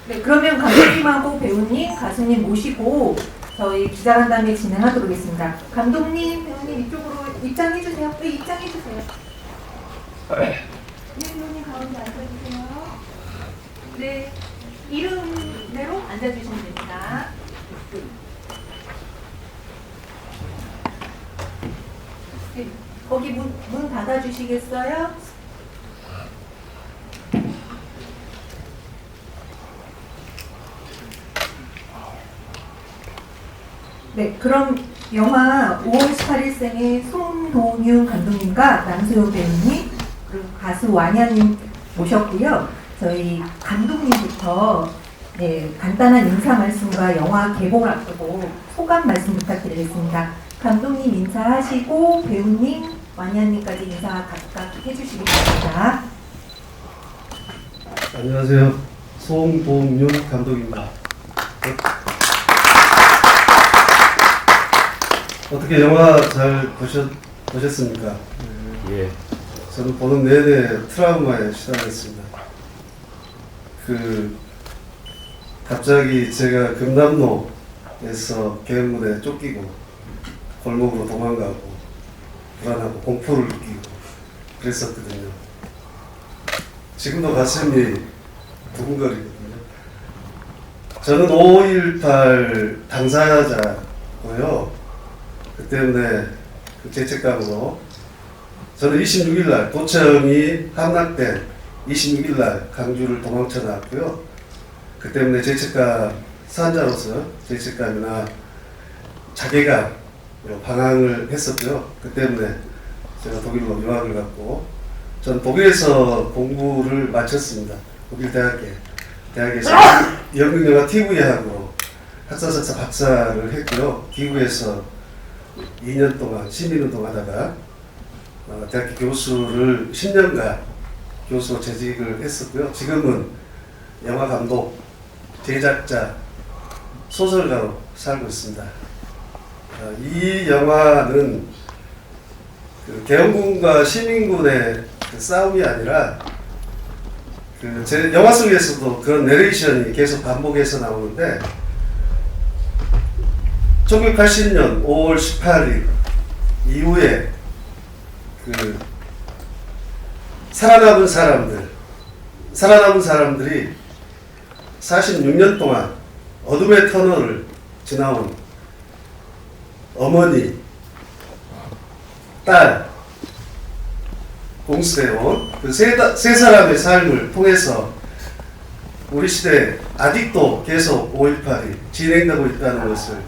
네, 그러면 감독님하고 배우님, 가수님 모시고 저희 기자간담회 진행하도록 하겠습니다. 감독님, 배우님 이쪽으로 입장해주세요. 네, 입장해주세요. 네, 배우님 가운데 앉아주세요. 네, 이름대로 앉아주시면 됩니다. 네, 거기 문 닫아주시겠어요? 네, 그럼 영화 5월 18일생의 송동윤 감독님과 남소영 배우님 그리고 가수 완야님 모셨고요. 저희 감독님부터 네, 간단한 인사 말씀과 영화 개봉을 앞두고 소감 말씀 부탁드리겠습니다. 감독님 인사하시고 배우님, 완야님까지 인사 각각 해주시기 바랍니다. 안녕하세요. 송동윤 감독입니다. 어떻게 영화 잘 보셨습니까? 예. 저는 보는 내내 트라우마에 시달렸습니다. 갑자기 제가 금남로에서 개무대에 쫓기고 골목으로 도망가고 불안하고 공포를 느끼고 그랬었거든요. 지금도 가슴이 두근거리거든요. 저는 5.18 당사자고요. 그 때문에 그 죄책감으로 저는 26일날 도청이 함락된 26일날 강주를 도망쳐 나왔고요. 그 때문에 죄책감 산자로서 죄책감이나 자괴감 방황을 했었고요. 그 때문에 제가 독일로 유학을 갔고 전 독일에서 공부를 마쳤습니다. 독일 대학에서 연극영화 TV학으로 학사석사 박사를 했고요. 기구에서 2년 동안 시민운동 하다가 대학교 교수를 10년간 교수로 재직을 했었고요. 지금은 영화 감독, 제작자, 소설가로 살고 있습니다. 이 영화는 계엄군과 시민군의 싸움이 아니라 제 영화 속에서도 그런 내레이션이 계속 반복해서 나오는데 1980년 5월 18일 이후에 살아남은 사람들이 46년 동안 어둠의 터널을 지나온 어머니, 딸, 공수대원 그 세 사람의 삶을 통해서 우리 시대에 아직도 계속 5.18이 진행되고 있다는 것을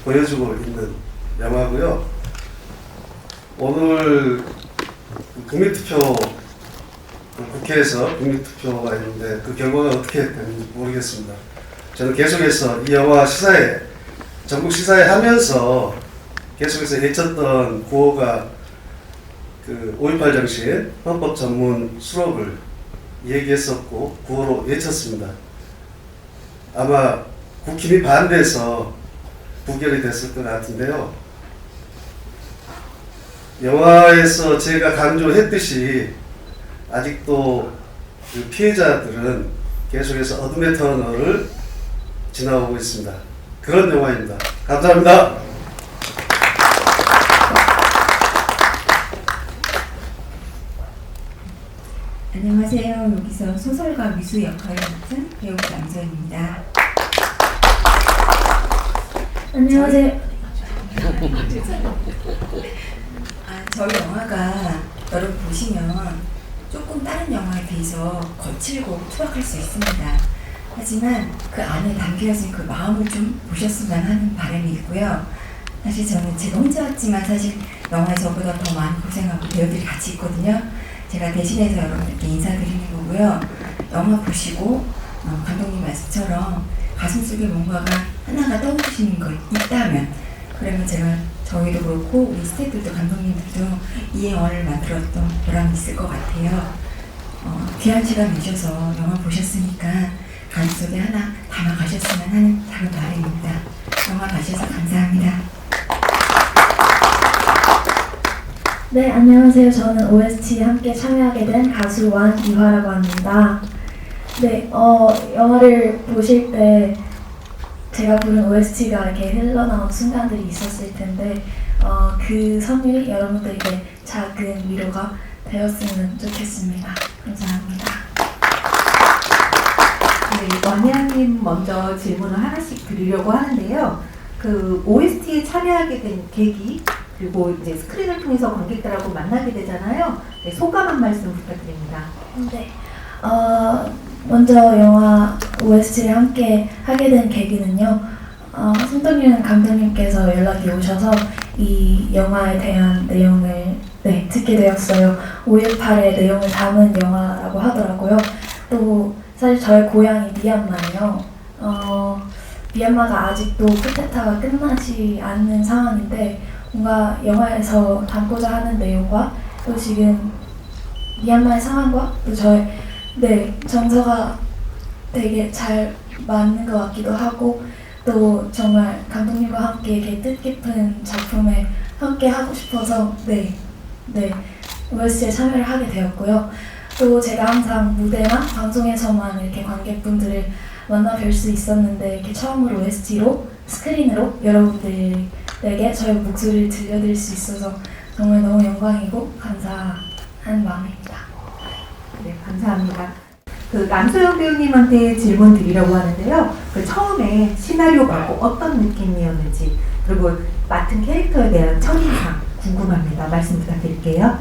보여주고 있는 영화고요. 오늘 국민투표 국회에서 국민투표가 있는데 그 결과가 어떻게 되는지 모르겠습니다. 저는 계속해서 이 영화 시사회 전국 시사회 하면서 계속해서 외쳤던 구호가 5.18 정신 헌법 전문 수록을 얘기했었고 구호로 외쳤습니다. 아마 국힘이 반대해서 부결이 됐을 것 같은데요. 영화에서 제가 강조했듯이 아직도 그 피해자들은 계속해서 어둠의 터널을 지나오고 있습니다. 그런 영화입니다. 감사합니다. 안녕하세요. 여기서 소설가 미수 역할을 맡은 배우 남소연입니다. 안녕하세요. 저희 영화가 여러분 보시면 조금 다른 영화에 비해서 거칠고 투박할 수 있습니다. 하지만 그 안에 담겨진 그 마음을 좀 보셨으면 하는 바람이 있고요. 사실 저는 제가 혼자 왔지만 사실 영화에 저보다 더 많이 고생하고 배우들이 같이 있거든요. 제가 대신해서 여러분들께 인사드리는 거고요. 영화 보시고 감독님 말씀처럼 가슴속에 뭔가가 하나가 떠오르시는 거 있다면 그러면 제가 저희도 그렇고 우리 스태프들도 감독님들도 이 영화를 만들었던 보람이 있을 것 같아요. 귀한 시간 내셔서 영화 보셨으니까 가슴속에 하나 담아가셨으면 하는 작은 바람입니다. 영화 봐주셔서 감사합니다. 네, 안녕하세요. 저는 OST에 함께 참여하게 된 가수 완이화라고 합니다. 네, 영화를 보실 때 제가 부른 OST가 이렇게 흘러나온 순간들이 있었을 텐데 그 선율이 여러분들에게 작은 위로가 되었으면 좋겠습니다. 감사합니다. 네, 원희양님 먼저 질문을 하나씩 드리려고 하는데요. 그 OST에 참여하게 된 계기 그리고 이제 스크린을 통해서 관객들하고 만나게 되잖아요. 네, 소감 한 말씀 부탁드립니다. 네, 먼저 영화 OST를 함께 하게 된 계기는요. 손동윤 감독님께서 연락이 오셔서 이 영화에 대한 내용을 듣게 되었어요. 5.18의 내용을 담은 영화라고 하더라고요. 또 사실 저의 고향이 미얀마예요. 미얀마가 아직도 쿠데타가 끝나지 않는 상황인데 뭔가 영화에서 담고자 하는 내용과 또 지금 미얀마의 상황과 또 저의 정서가 되게 잘 맞는 것 같기도 하고 또 정말 감독님과 함께 이렇게 뜻깊은 작품에 함께 하고 싶어서 OST에 참여를 하게 되었고요. 또 제가 항상 무대나 방송에서만 이렇게 관객분들을 만나 뵐 수 있었는데 이렇게 처음으로 OST로 스크린으로 여러분들에게 저의 목소리를 들려드릴 수 있어서 정말 너무 영광이고 감사한 마음입니다. 네, 감사합니다. 그 남소영 배우님한테 질문 드리려고 하는데요. 그 처음에 시나리오 보고 어떤 느낌이었는지 그리고 맡은 캐릭터에 대한 첫인상 궁금합니다. 말씀 부탁드릴게요.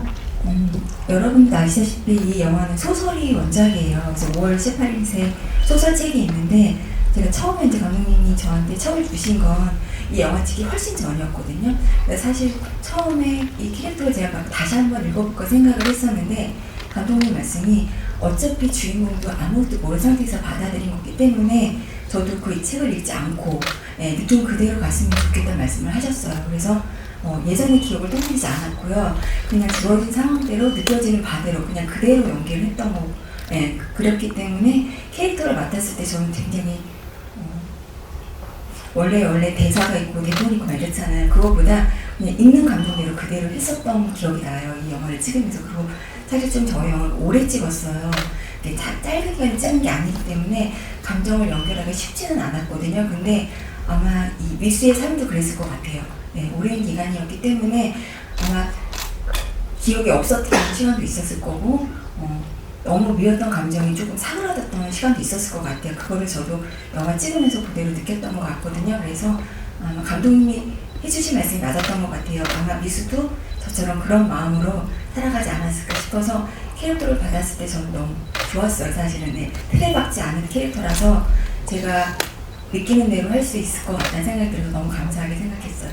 여러분도 아시다시피 이 영화는 소설이 원작이에요. 그래서 5월 18일새 소설책이 있는데 제가 처음에 이제 감독님이 저한테 책을 주신 건 이 영화 찍기 훨씬 전이었거든요. 그래서 사실 처음에 이 캐릭터를 제가 다시 한번 읽어볼까 생각을 했었는데 감독님 말씀이 어차피 주인공도 아무것도 모르는 상태에서 받아들인 거기 때문에 저도 그 책을 읽지 않고 느낌 그대로 갔으면 좋겠다는 말씀을 하셨어요. 그래서 예전의 기억을 떠올리지 않았고요. 그냥 주어진 상황대로 느껴지는 바대로 그냥 그대로 연기를 했던 거. 그랬기 때문에 캐릭터를 맡았을 때 저는 굉장히 원래 대사가 있고 대본이 있고 막 이렇잖아요. 그거보다 그냥 있는 감정대로 그대로 했었던 기억이 나요. 이 영화를 찍으면서. 그리고 사실 좀 저희 영화를 오래 찍었어요. 짧은 기간에 찍은 게 아니기 때문에 감정을 연결하기 쉽지는 않았거든요. 근데 아마 이 미수의 삶도 그랬을 것 같아요. 오랜 기간이었기 때문에 아마 기억이 없었던 시간도 있었을 거고 너무 미웠던 감정이 조금 사그라졌던 시간도 있었을 것 같아요. 그거를 저도 영화 찍으면서 그대로 느꼈던 것 같거든요. 그래서 아마 감독님이 해주신 말씀이 맞았던 것 같아요. 아마 미수도 저처럼 그런 마음으로 살아가지 않았을까 싶어서 캐릭터를 받았을 때 저는 너무 좋았어요. 사실은 틀에 박지 않은 캐릭터라서 제가 느끼는 대로 할 수 있을 것 같다는 생각이 들어서 너무 감사하게 생각했어요.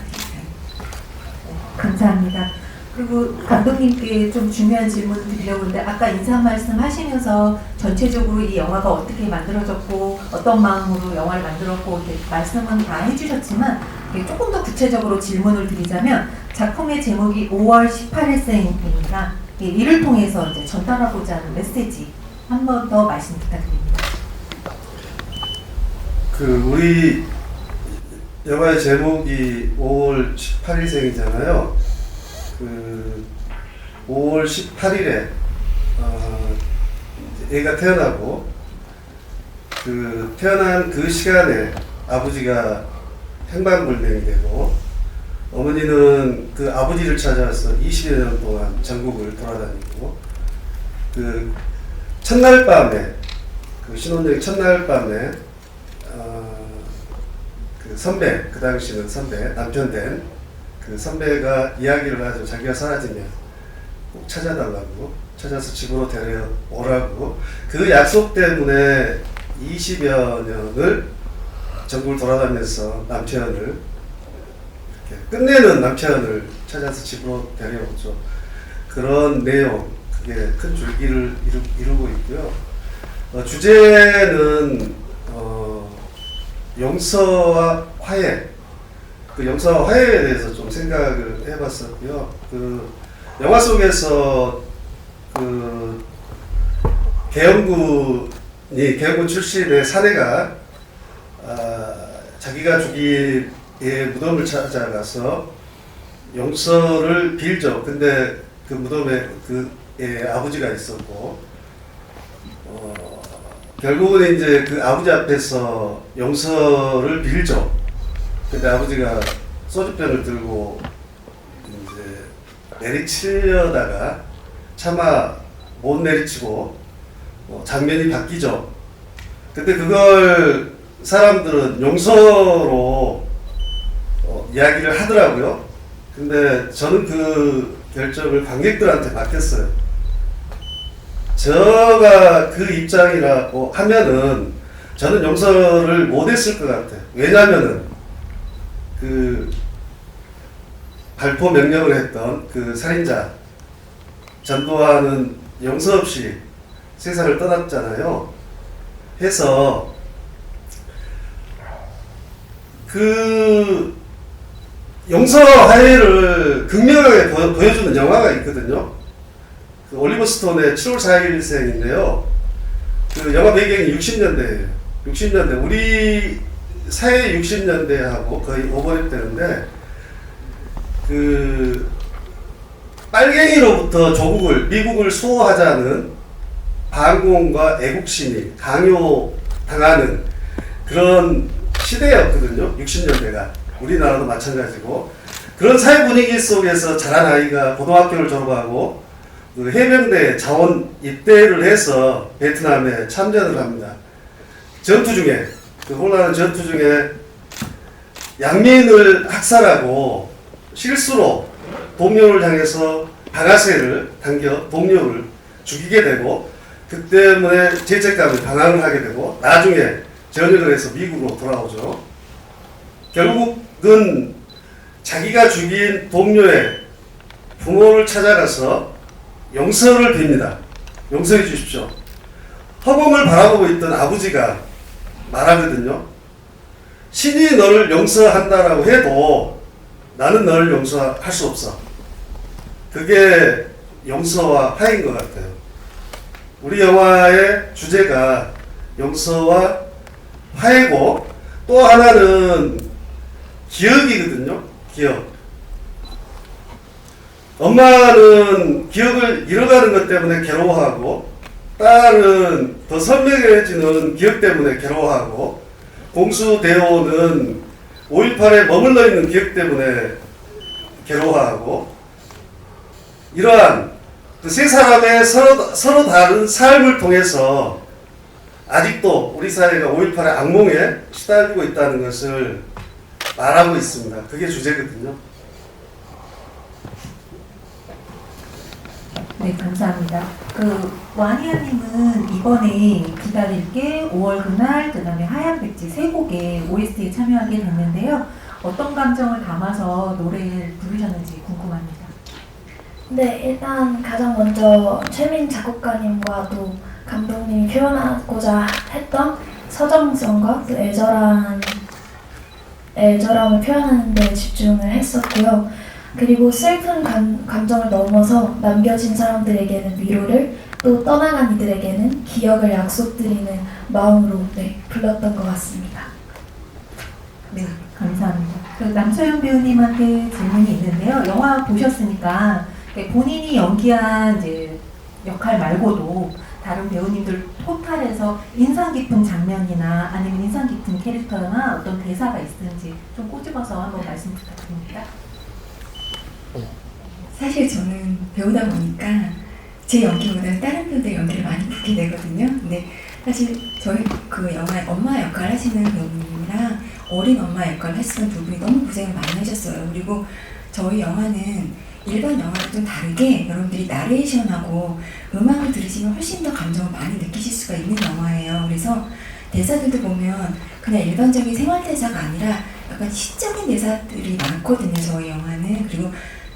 감사합니다. 그리고 감독님께 좀 중요한 질문을 드리려고 하는데 아까 인사 말씀 하시면서 전체적으로 이 영화가 어떻게 만들어졌고 어떤 마음으로 영화를 만들었고 이렇게 말씀은 다 해주셨지만 조금 더 구체적으로 질문을 드리자면 작품의 제목이 5월 18일생입니다. 이를 통해서 이제 전달하고자 하는 메시지 한 번 더 말씀 부탁드립니다. 우리 영화의 제목이 5월 18일생이잖아요. 5월 18일에 애가 태어나고 태어난 그 시간에 아버지가 행방불명이 되고 어머니는 그 아버지를 찾아서 20여 년 동안 전국을 돌아다니고 첫날 밤에 신혼여행 첫날 밤에 선배, 그 당시는 선배, 남편 된 그 선배가 이야기를 하죠. 자기가 사라지면 꼭 찾아달라고, 찾아서 집으로 데려오라고. 그 약속 때문에 20여 년을 전국을 돌아다니면서 남편을 이렇게 끝내는 남편을 찾아서 집으로 데려오죠. 그런 내용, 그게 큰 줄기를 이루고 있고요. 주제는 용서와 화해, 용서와 화해에 대해서 좀 생각을 해봤었고요. 영화 속에서 계엄군 출신의 사내가 자기가 죽인 애 무덤을 찾아가서 용서를 빌죠. 근데 그 무덤에 애 아버지가 있었고 결국은 이제 그 아버지 앞에서 용서를 빌죠. 근데 아버지가 소주병을 들고 이제 내리치려다가 차마 못 내리치고 장면이 바뀌죠. 근데 그걸 사람들은 용서로 이야기를 하더라고요. 근데 저는 그 결정을 관객들한테 맡겼어요. 제가 그 입장이라고 하면은 저는 용서를 못했을 것 같아요. 왜냐면은 그 발포 명령을 했던 그 살인자 전두환은 용서 없이 세상을 떠났잖아요. 해서 그 용서하해를 극명하게 보여주는 영화가 있거든요. 그 올리버 스톤의 7월 4일생인데요. 그 영화 배경이 60년대예요. 60년대 우리 사회 60년대하고 거의 오버랩되는데 그 빨갱이로부터 조국을 미국을 수호하자는 반공과 애국심이 강요당하는 그런 시대였거든요. 60년대가 우리나라도 마찬가지고 그런 사회 분위기 속에서 자란 아이가 고등학교를 졸업하고 그 해병대 자원 입대를 해서 베트남에 참전을 합니다. 전투 중에 그 혼란한 전투 중에 양민을 학살하고 실수로 동료를 향해서 방아쇠를 당겨 동료를 죽이게 되고 그 때문에 죄책감을 방황을 하게 되고 나중에 전역을 해서 미국으로 돌아오죠. 결국은 자기가 죽인 동료의 부모를 찾아가서 용서를 빕니다. 용서해 주십시오. 허공을 바라보고 있던 아버지가 말하거든요. 신이 너를 용서한다라고 해도 나는 너를 용서할 수 없어. 그게 용서와 화해인 것 같아요. 우리 영화의 주제가 용서와 화해고 또 하나는 기억이거든요. 기억. 엄마는 기억을 잃어가는 것 때문에 괴로워하고 딸은 더 선명해지는 기억 때문에 괴로워하고 공수대호는 5.18에 머물러 있는 기억 때문에 괴로워하고 이러한 그 세 사람의 서로 다른 삶을 통해서 아직도 우리 사회가 5.18의 악몽에 시달리고 있다는 것을 말하고 있습니다. 그게 주제거든요. 네, 감사합니다. 그 와니아님은 이번에 기다릴게, 5월 그날, 그 다음에 하얀 백지 세 곡의 OST에 참여하게 됐는데요. 어떤 감정을 담아서 노래를 부르셨는지 궁금합니다. 네, 일단 가장 먼저 최민 작곡가님과 또 감독님이 표현하고자 했던 서정성과 또 애절함을 표현하는 데 집중을 했었고요. 그리고 슬픈 감정을 넘어서 남겨진 사람들에게는 위로를, 또 떠나간 이들에게는 기억을 약속드리는 마음으로 불렀던 것 같습니다. 네, 감사합니다. 그 남소영 배우님한테 질문이 있는데요. 영화 보셨으니까 본인이 연기한 이제 역할 말고도 다른 배우님들 토탈에서 인상 깊은 장면이나 아니면 인상 깊은 캐릭터나 어떤 대사가 있는지 좀 꼬집어서 한번 말씀 부탁드립니다. 사실 저는 배우다 보니까 제 연기보다는 다른 배우들 연기를 많이 보게 되거든요. 근데 사실 저희 그 영화의 엄마 역할 하시는 배우님이랑 어린 엄마 역할 하시는 두 분이 너무 고생을 많이 하셨어요. 그리고 저희 영화는 일반 영화랑 좀 다르게 여러분들이 나레이션하고 음악을 들으시면 훨씬 더 감정을 많이 느끼실 수가 있는 영화예요. 그래서 대사들도 보면 그냥 일반적인 생활 대사가 아니라 약간 시적인 대사들이 많거든요. 저희 영화는. 그리고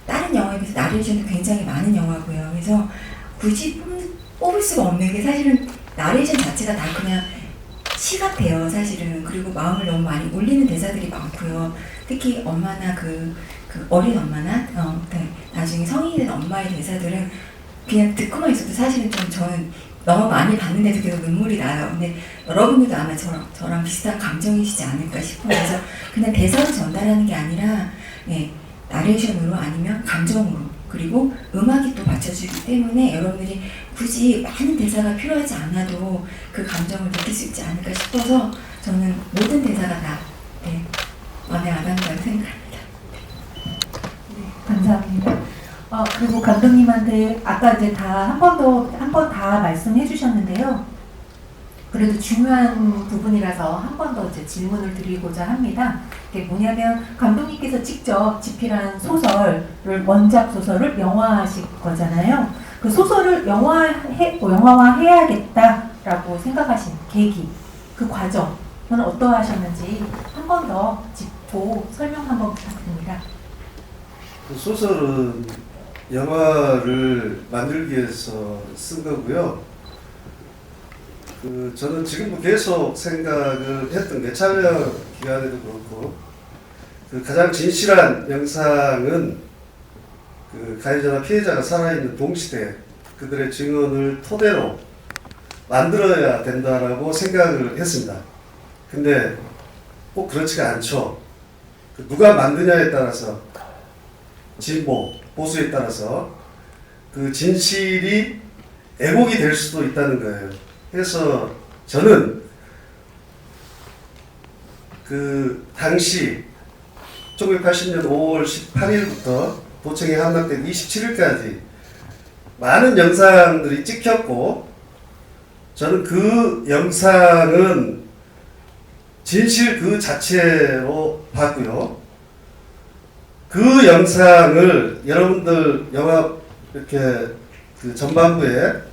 다른 영화에 비해서 나레이션도 굉장히 많은 영화고요. 그래서 굳이 뽑을 수가 없는 게 사실은 나레이션 자체가 다 그냥 시 같아요. 사실은. 그리고 마음을 너무 많이 울리는 대사들이 많고요. 특히 엄마나 그 어린 엄마나 나중에 성인이 된 엄마의 대사들은 그냥 듣고만 있어도 사실은 좀 저는 너무 많이 봤는데도 계속 눈물이 나요. 근데 여러분들도 아마 저랑 비슷한 감정이시지 않을까 싶어요. 그래서 그냥 대사로 전달하는 게 아니라 나레이션으로 아니면 감정으로 그리고 음악이 또 받쳐주기 때문에 여러분들이 굳이 많은 대사가 필요하지 않아도 그 감정을 느낄 수 있지 않을까 싶어서 저는 모든 대사가 다 마음에 와닿는다고 생각합니다. 감사합니다. 그리고 감독님한테 아까 이제 다 한 번 다 말씀해 주셨는데요. 그래도 중요한 부분이라서 한 번 더 이제 질문을 드리고자 합니다. 이게 뭐냐면 감독님께서 직접 집필한 소설을 원작 소설을 영화화하실 거잖아요. 그 소설을 영화화해야겠다라고 생각하신 계기, 그 과정은 어떠하셨는지 한 번 더 짚고 설명 한번 부탁드립니다. 그 소설은 영화를 만들기 위해서 쓴 거고요. 저는 지금도 계속 생각을 했던 게 촬영 기간에도 그렇고 가장 진실한 영상은 가해자나 피해자가 살아있는 동시대 그들의 증언을 토대로 만들어야 된다라고 생각을 했습니다. 근데 꼭 그렇지가 않죠. 누가 만드냐에 따라서 진보, 보수에 따라서 그 진실이 애곡이 될 수도 있다는 거예요. 그래서 저는 당시 1980년 5월 18일부터 도청에 함락된 27일까지 많은 영상들이 찍혔고 저는 그 영상은 진실 그 자체로 봤고요. 그 영상을 여러분들 영화 이렇게 전반부에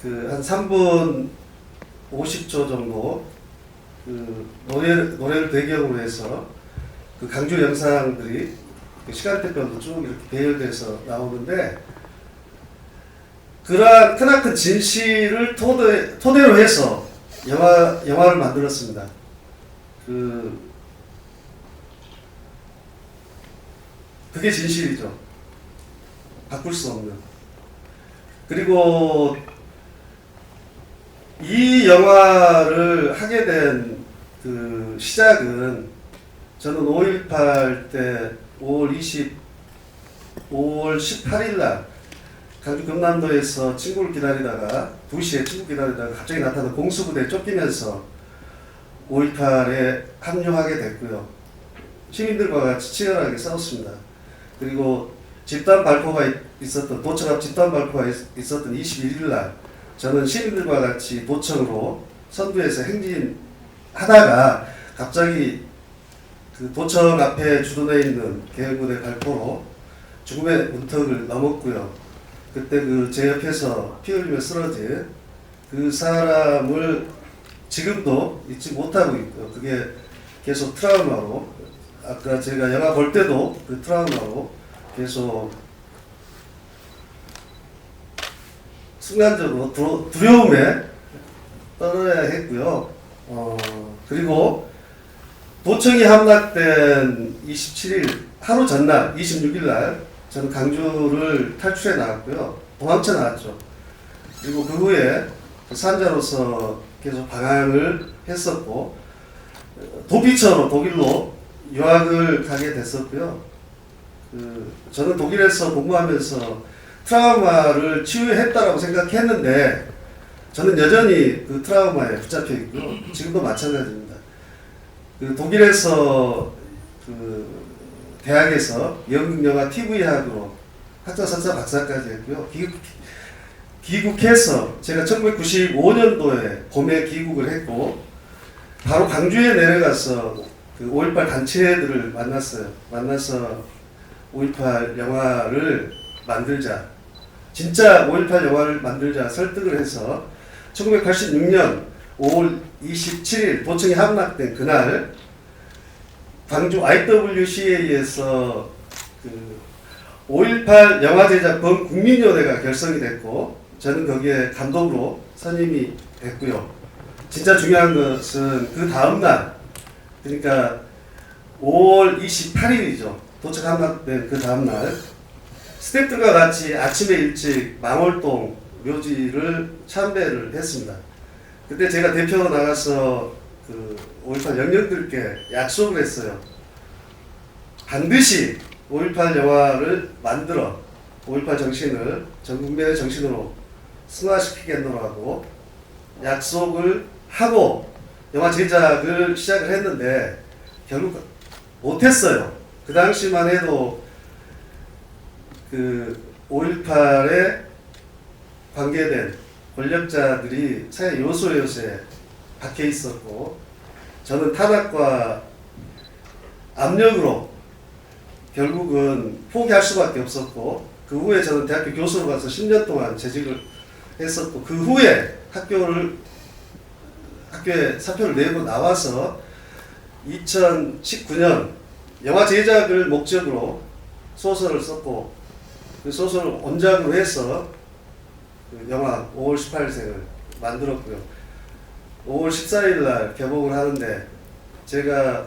한 3분 50초 정도 노래를 배경으로 해서 강조 영상들이 시간대별로 쭉 이렇게 배열돼서 나오는데 그러한 크나큰 진실을 토대로 해서 영화를 만들었습니다. 그게 진실이죠. 바꿀 수 없는. 그리고 이 영화를 하게 된 시작은 저는 5.18 때 5월 18일 날 강주 금남도에서 친구를 기다리다가 2시에 친구 기다리다가 갑자기 나타난 공수부대에 쫓기면서 5.18에 합류하게 됐고요. 시민들과 같이 치열하게 싸웠습니다. 그리고 집단 발포가 있었던 도청 앞 집단 발포가 있었던 21일 날 저는 시민들과 같이 도청으로 선두에서 행진하다가 갑자기 도청 앞에 주둔해 있는 계엄군의 발포로 죽음의 문턱을 넘었고요. 그때 제 옆에서 피 흘리며 쓰러진 그 사람을 지금도 잊지 못하고 있고요. 그게 계속 트라우마로 아까 제가 영화 볼 때도 그 트라우마로 계속 순간적으로 두려움에 떨어야 했고요. 그리고 도청이 함락된 27일 하루 전날 26일 날 저는 강주를 탈출해 나왔고요. 도망쳐 나왔죠. 그리고 그 후에 산자로서 계속 방황을 했었고 도피처로 독일로 유학을 가게 됐었고요. 저는 독일에서 공부하면서 트라우마를 치유했다라고 생각했는데 저는 여전히 그 트라우마에 붙잡혀 있고요. 지금도 마찬가지입니다. 독일에서 대학에서 연극영화 TV학으로 학사, 석사, 박사까지 했고요. 귀국해서 제가 1995년도에 봄에 귀국을 했고 바로 강주에 내려가서 5.18 단체들을 만났어요. 만나서 5.18 영화를 만들자. 진짜 5.18 영화를 만들자 설득을 해서 1986년 5월 27일 도청이 함락된 그날 광주 IWCA에서 5.18 영화제작범 국민위원회가 결성이 됐고 저는 거기에 감독으로 선임이 됐고요. 진짜 중요한 것은 그 다음날 그러니까 5월 28일이죠. 도청 함락된 그 다음날 스태프들과 같이 아침에 일찍 망월동 묘지를 참배를 했습니다. 그때 제가 대표로 나가서 5.18 영령들께 약속을 했어요. 반드시 5.18 영화를 만들어 5.18 정신을 전 국민의 정신으로 승화시키겠노라고 약속을 하고 영화 제작을 시작을 했는데 결국 못했어요. 그 당시만 해도 그 5.18에 관계된 권력자들이 사회 요소에 박혀 있었고 저는 탄압과 압력으로 결국은 포기할 수밖에 없었고 그 후에 저는 대학교 교수로 가서 10년 동안 재직을 했었고 그 후에 학교에 사표를 내고 나와서 2019년 영화 제작을 목적으로 소설을 썼고 그 소설을 원작으로 해서 그 영화 5월 18생을 만들었고요. 5월 14일 날 개봉을 하는데 제가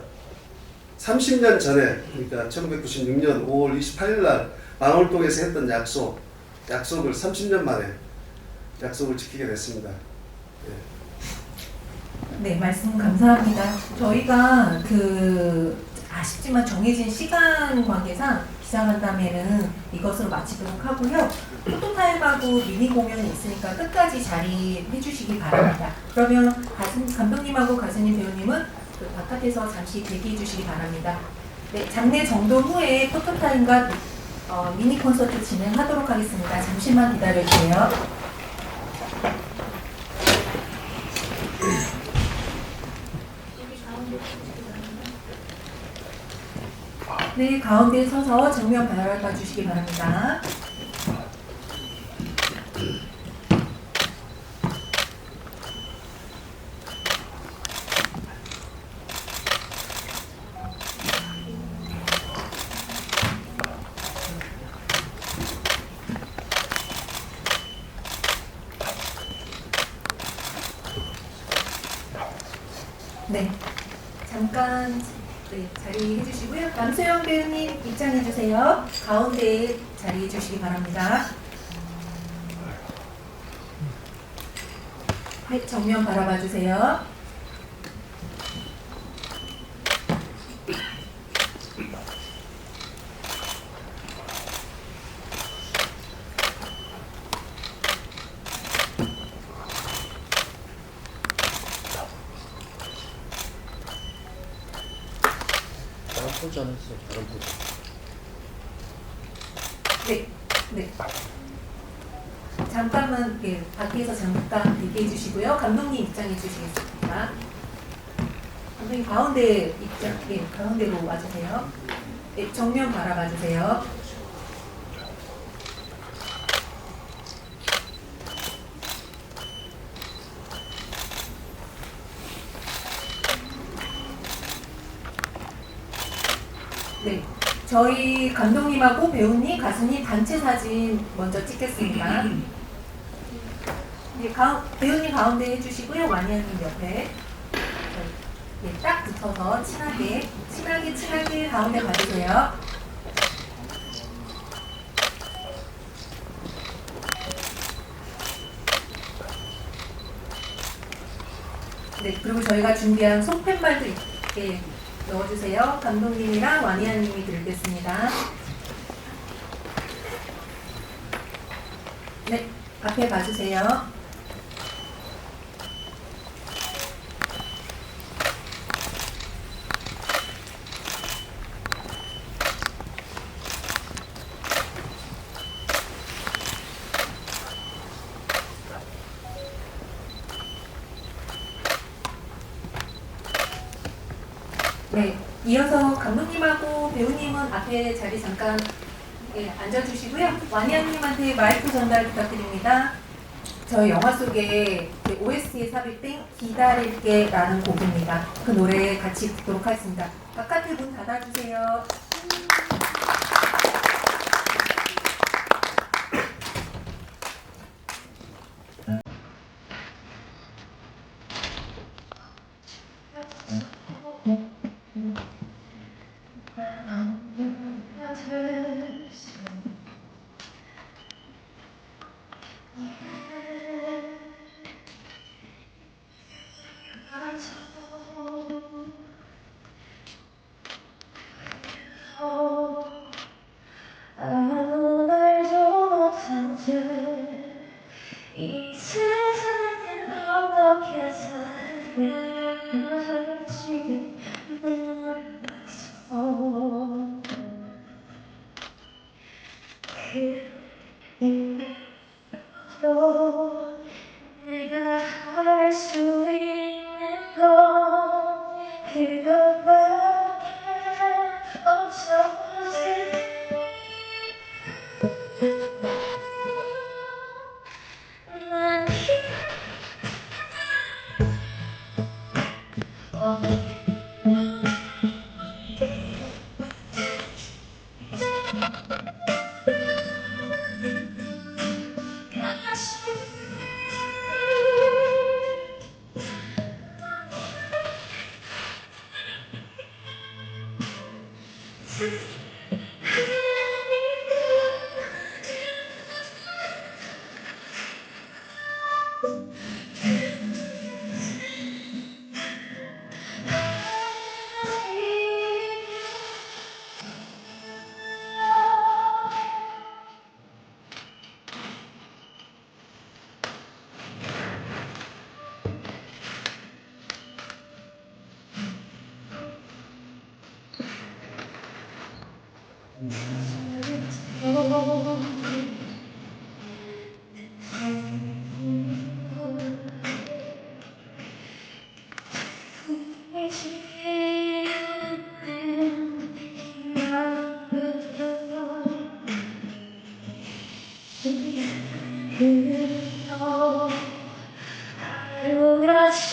30년 전에 그러니까 1996년 5월 28일 날 망월동에서 했던 약속을 30년 만에 약속을 지키게 됐습니다. 네, 말씀 감사합니다. 저희가 아쉽지만 정해진 시간 관계상 기자간담회는 이것으로 마치도록 하고요. 포토타임하고 미니 공연이 있으니까 끝까지 자리해 주시기 바랍니다. 그러면 감독님하고 가수님 배우님은 그 바깥에서 잠시 대기해 주시기 바랍니다. 네, 장례 정도 후에 포토타임과 미니 콘서트 진행하도록 하겠습니다. 잠시만 기다려 주세요. 네, 가운데 서서 정면 바라봐 주시기 바랍니다. 네, 잠깐 자리해 주시고요. 남소영 배우님 입장해 주세요. 가운데에 자리해 주시기 바랍니다. 네, 정면 바라봐 주세요. 포즈 안 했어. 다른 포즈. 네, 네. 잠깐만 밖에서 잠깐 대기해 주시고요. 감독님 입장해 주시겠습니다. 감독님 가운데 가운데로 와주세요. 네, 정면 바라봐 주세요. 네, 저희 감독님하고 배우님, 가수님 단체 사진 먼저 찍겠습니다. 네, 배우님 가운데 해주시고요. 완희연님 옆에 네, 딱 붙어서 친하게 가운데 가주세요. 네, 그리고 저희가 준비한 손팻말도 이렇게 넣어주세요. 감독님이랑 완희연님이 들겠습니다. 네, 앞에 봐주세요. 네, 이어서 감독님하고 배우님은 앞에 자리 잠깐 앉아주시고요. 완희연님한테 마이크 전달 부탁드립니다. 저희 영화 속에 OST에 삽입된 기다릴게 라는 곡입니다. 그 노래 같이 듣도록 하겠습니다. 바깥에 문 닫아주세요. 내가 할 수 있는 건 그것밖에 없었을 난 하루가 지나고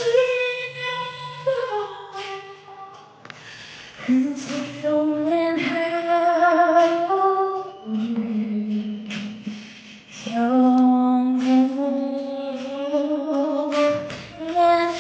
새로운 하루 영원 난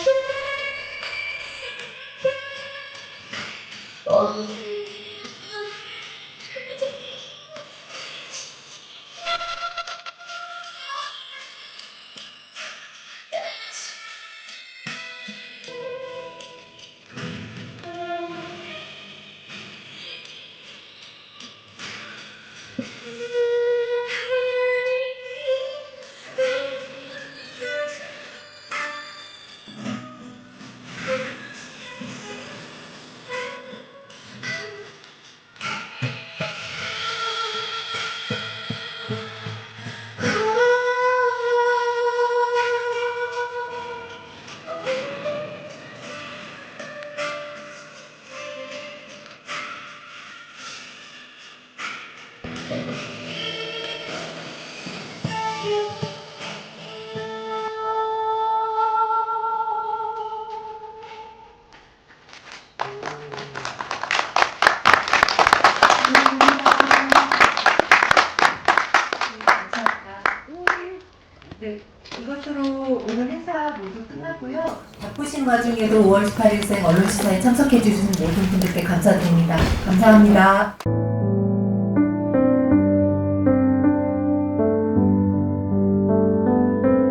네, 이것으로 오늘 행사 모두 끝났고요. 바쁘신 와중에도 5월 18일생 언론시사에 참석해 주신 모든 분들께 감사드립니다. 감사합니다.